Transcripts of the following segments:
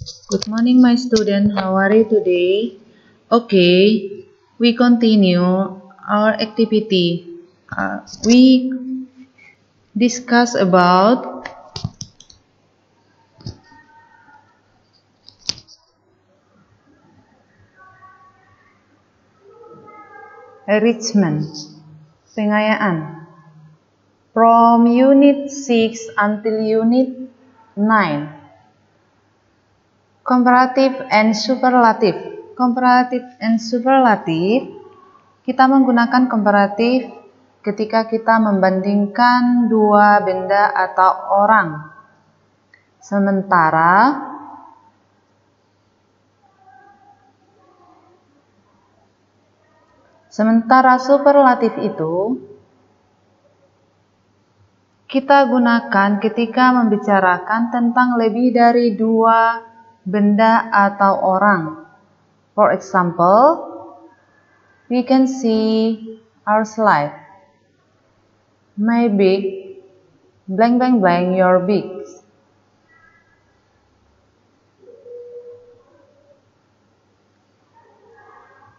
Good morning, my student. How are you today? Okay, we continue our activity. We discuss about enrichment, pengayaan, from Unit 6 until Unit 9. Comparative and superlative. Comparative and superlative, kita menggunakan komparatif ketika kita membandingkan dua benda atau orang. Sementara superlatif itu kita gunakan ketika membicarakan tentang lebih dari dua benda atau orang. For example, we can see our slide. My big, blank blank blank, your big.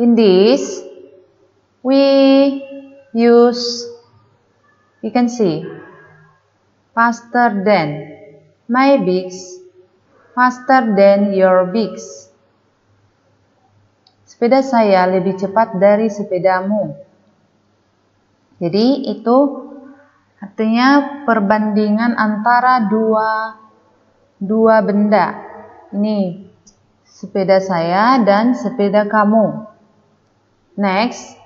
In this, we can see faster than, my bigs, faster than your bigs. Sepeda saya lebih cepat dari sepedamu. Jadi itu artinya perbandingan antara dua benda. Ini sepeda saya dan sepeda kamu. Next,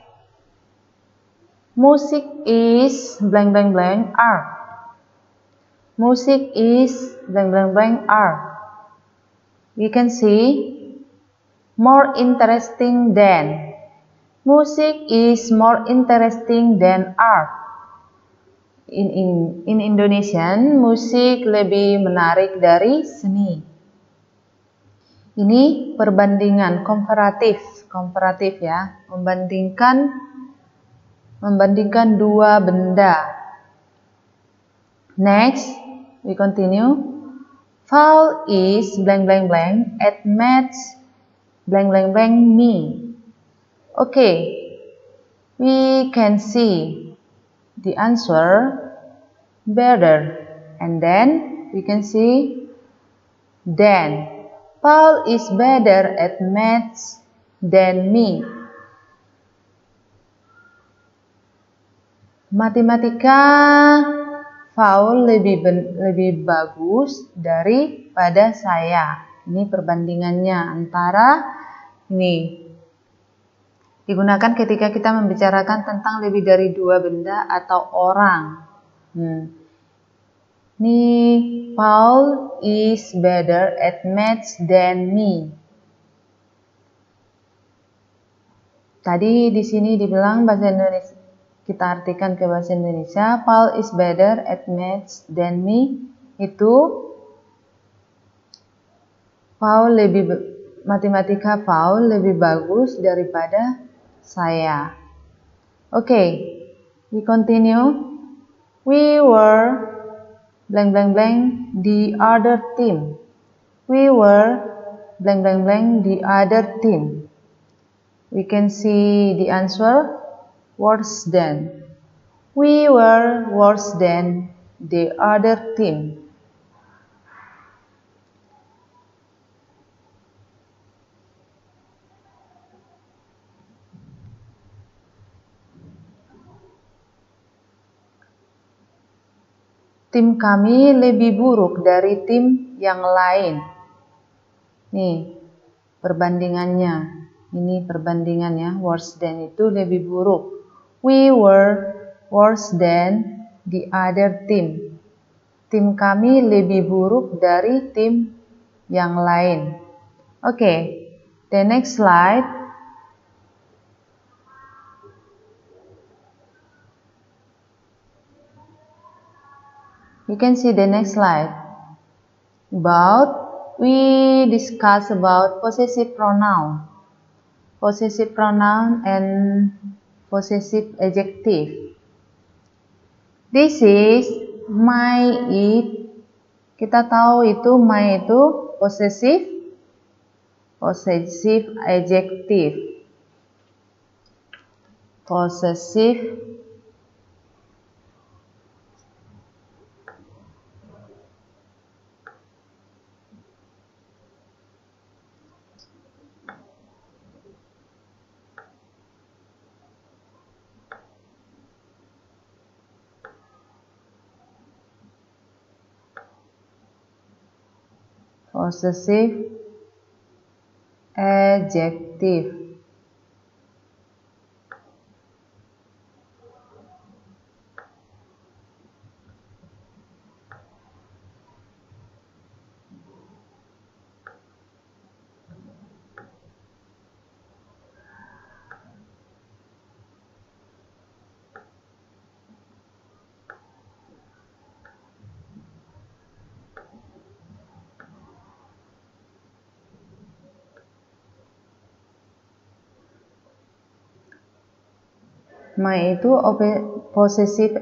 music is blank blank blank art. Music is blank blank blank art. We can see more interesting than. Music is more interesting than art. In Indonesian, musik lebih menarik dari seni. Ini perbandingan komparatif ya, membandingkan dua benda. Next, we continue. Paul is blank blank blank at maths blank blank blank me. Okay, we can see the answer better, and then we can see then. Paul is better at maths than me. Matematika Paul lebih bagus daripada saya. Ini perbandingannya antara ini. Digunakan ketika kita membicarakan tentang lebih dari dua benda atau orang. Ini Paul is better at maths than me. Tadi di sini dibilang bahasa Indonesia. Kita artikan ke bahasa Indonesia, Paul is better at maths than me. Itu matematika Paul lebih bagus daripada saya. Okay, we continue. We were blank blank blank the other team. We were blank blank blank the other team. We can see the answer. Worse than. We were worse than the other team. Tim kami lebih buruk dari tim yang lain. Nih, perbandingannya. Ini perbandingannya, worse than itu lebih buruk. We were worse than the other team. Tim kami lebih buruk dari tim yang lain. Okay, the next slide. You can see the next slide. We discuss about possessive pronoun. Possessive pronoun and possessive adjective. This is my, it. Kita tahu itu my itu possessive possessive adjective. Possessive adjective. My itu possessive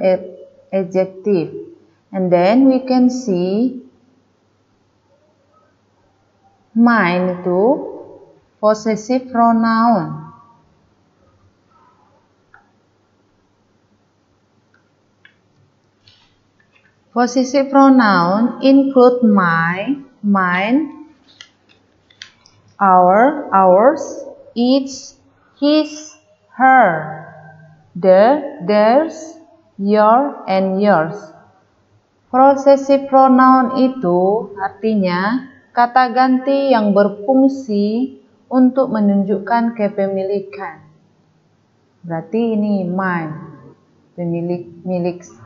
adjective, and then we can see mine itu possessive pronoun. Possessive pronoun include my, mine, our, ours, its, his, her, their, theirs, your, and yours. Possessive pronoun itu artinya kata ganti yang berfungsi untuk menunjukkan kepemilikan. Berarti ini mine, milik.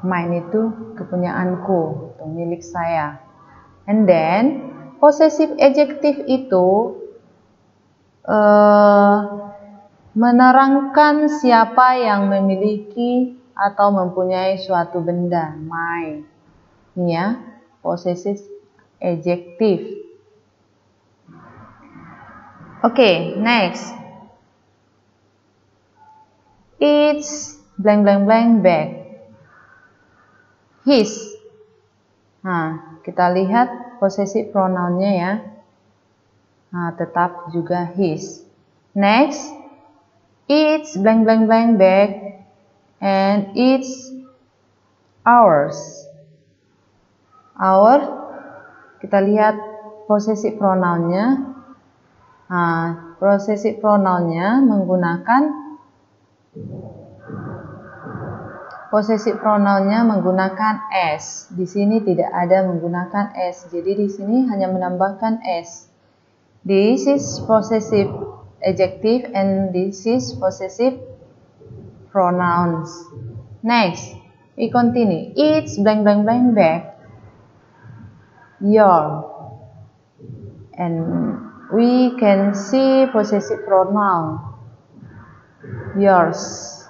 Mine itu kepunyaanku, itu milik saya. And then possessive adjective itu menerangkan siapa yang memiliki atau mempunyai suatu benda. My, ini ya, possessive adjective. Okay, next. It's blank blank blank bag. His. Nah, kita lihat possessive pronounnya ya. Nah, tetap juga his. Next. It's blank blank blank bag and it's ours. Our, kita lihat possessive pronounnya. Nah, possessive pronounnya menggunakan s. Di sini tidak ada menggunakan s. Jadi di sini hanya menambahkan s. This is possessive adjective and this is possessive pronouns. Next, we continue. It's blank blank blank bag. Your. And we can see possessive pronoun. Yours.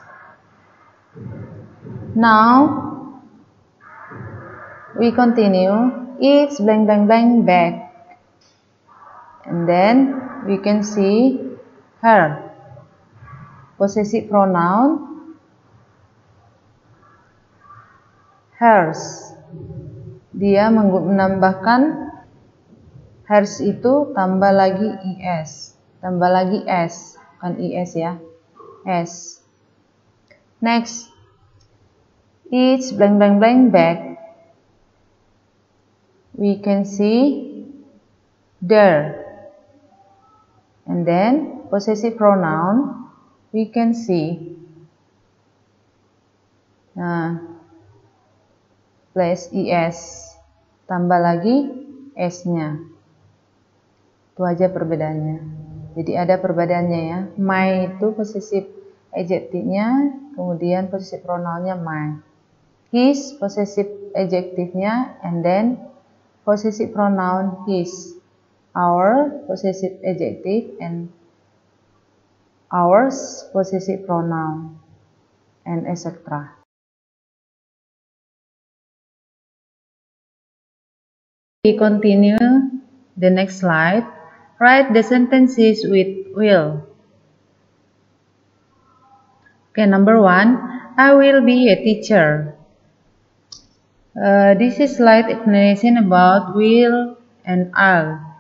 Now, we continue. It's blank blank blank bag. And then we can see her. Possessive pronoun hers. Dia menambahkan hers itu tambah lagi is. Tambah lagi s. Bukan is ya. S. Next. It's blank blank blank bag. We can see their. And then possessive pronoun we can see. Nah, plus is tambah lagi s-nya. Itu aja perbedaannya. Jadi ada perbedaannya ya. My itu possessive adjective-nya, kemudian possessive pronoun-nya my. His possessive adjective-nya, and then possessive pronoun his. Our possessive adjective and ours possessive pronoun, and etc. We continue the next slide. Write the sentences with will. Okay, number 1. I will be a teacher. This is slight explanation about will and I'll.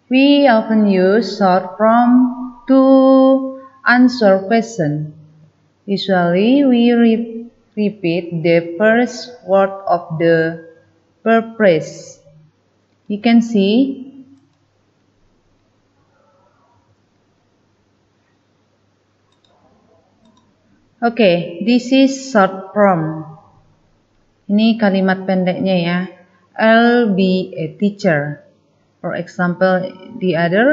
We often use short form to answer questions. Usually, we repeat the first word of the verb phrase. You can see okay, this is short form. Ini kalimat pendeknya ya. I'll be a teacher. For example, the other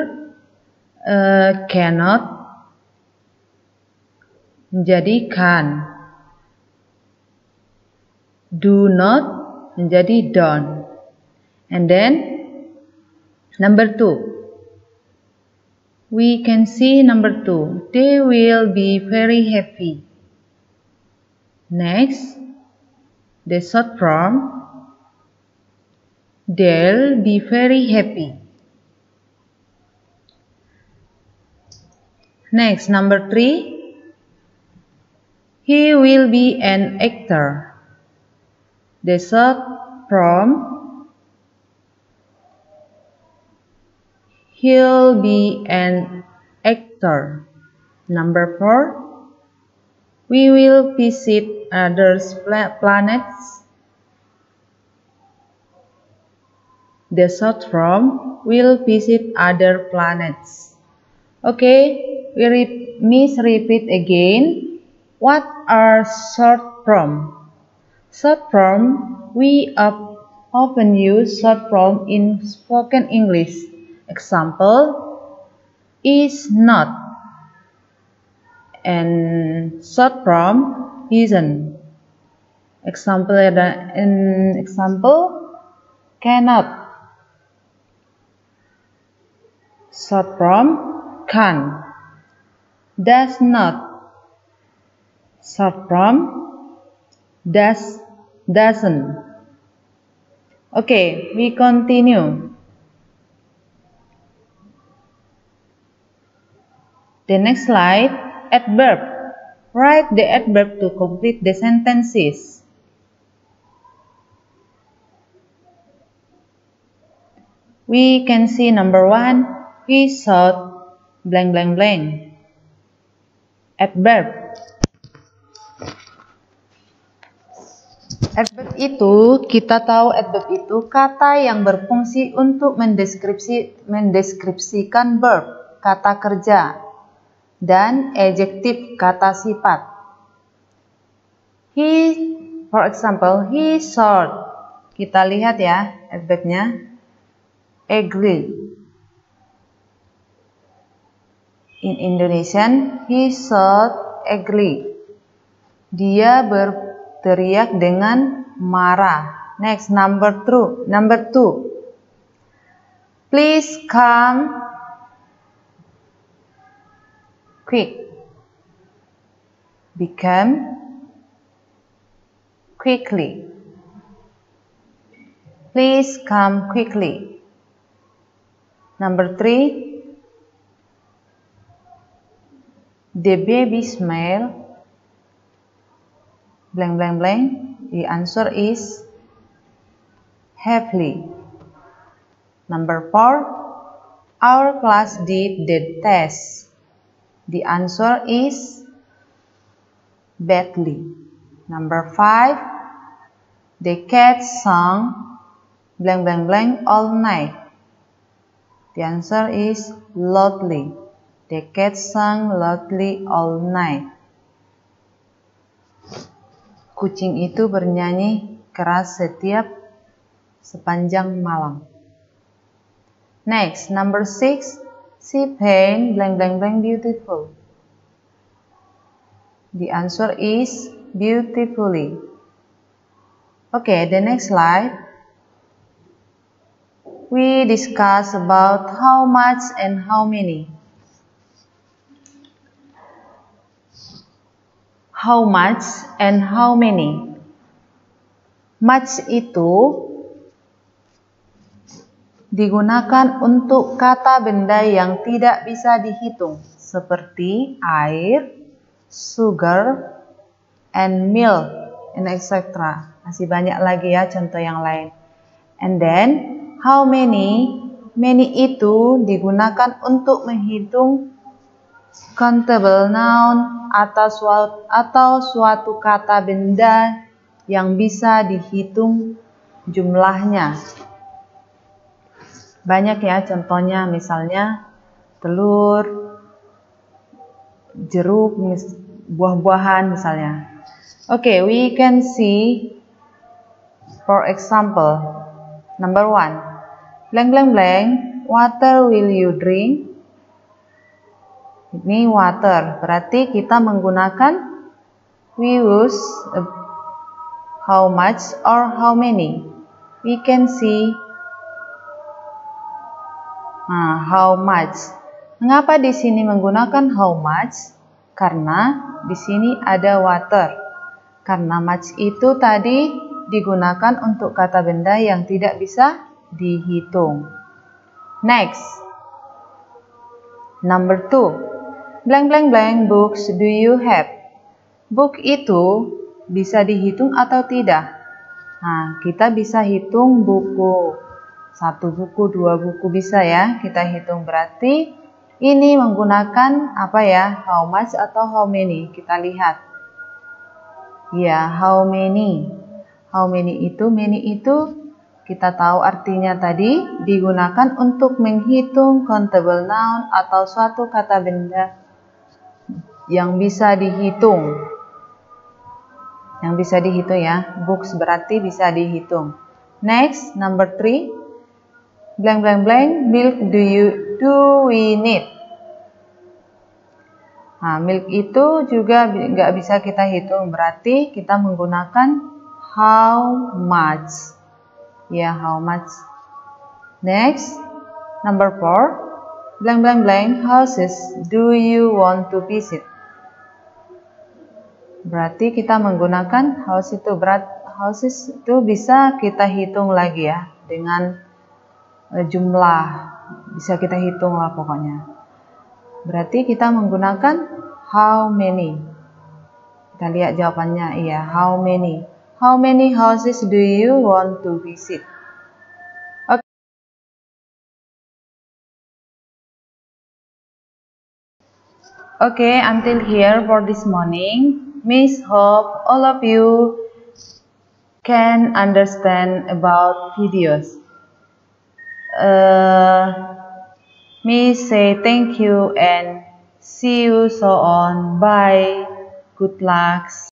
cannot menjadi can. Do not menjadi don't. And then number 2. We can see number 2. They will be very happy. Next, the short form. They'll be very happy. Next, number 3. He will be an actor. The short form. He'll be an actor. Number 4. We will visit other planets. The short form will visit other planets. Okay, me repeat again. What are short form? Short form, we often use short form in spoken English. Example, is not, and short form isn't. Example cannot. Short form can. Does not. Short form doesn't. Okay, we continue. The next slide, adverb. Write the adverb to complete the sentences. We can see number 1. He shot blank blank blank. Adverb. Adverb itu, kita tahu adverb itu kata yang berfungsi untuk mendeskripsikan verb, kata kerja, dan adjektif, kata sifat. For example, he short. Kita lihat ya adverbnya. Agree. In Indonesian, he shot agree. Dia berteriak dengan marah. Next, number 2. Please come quick. Become quickly. Please come quickly. Number 3. The baby smile blank blank blank. The answer is heavily. Number 4. Our class did the test. The answer is badly. Number 5. The cat sang blank blank blank all night. The answer is loudly. The cat sang loudly all night. Kucing itu bernyanyi keras sepanjang malam. Next, number 6. She painted blank blank blank beautiful. The answer is beautifully. Okay, the next slide. We discuss about how much and how many. How much and how many. Much itu digunakan untuk kata benda yang tidak bisa dihitung, seperti air, sugar, and milk, and etc. Masih banyak lagi ya contoh yang lain. And then, how many Many itu digunakan untuk menghitung countable noun atau suatu kata benda yang bisa dihitung jumlahnya. Banyak ya contohnya, misalnya telur, jeruk, buah-buahan misalnya. Okay, we can see, for example, number 1, blank blank blank, water will you drink? Ini water, berarti kita menggunakan we use how much or how many. We can see how much. Mengapa di sini menggunakan how much? Karena di sini ada water. Karena much itu tadi digunakan untuk kata benda yang tidak bisa dihitung. Next, number 2, blank blank blank books do you have? Book itu bisa dihitung atau tidak? Nah, kita bisa hitung buku. 1 buku, 2 buku bisa ya kita hitung. Berarti ini menggunakan apa ya? How much atau how many? Kita lihat. Ya, how many. How many itu kita tahu artinya tadi digunakan untuk menghitung countable noun atau suatu kata benda yang bisa dihitung. Yang bisa dihitung ya. Books berarti bisa dihitung. Next, number 3. Blank blank blank, milk do we need? Nah, milk itu juga nggak bisa kita hitung, berarti kita menggunakan how much. Ya, how much. Next, number 4. Blank blank blank, houses do you want to visit? Berarti kita menggunakan houses itu bisa kita hitung lagi ya dengan jumlah, bisa kita hitung lah pokoknya. Berarti kita menggunakan how many. Kita lihat jawabannya, iya, how many. How many houses do you want to visit? Okay, until here for this morning. Miss hope all of you can understand about videos. Miss say thank you and see you so on. Bye. Good luck.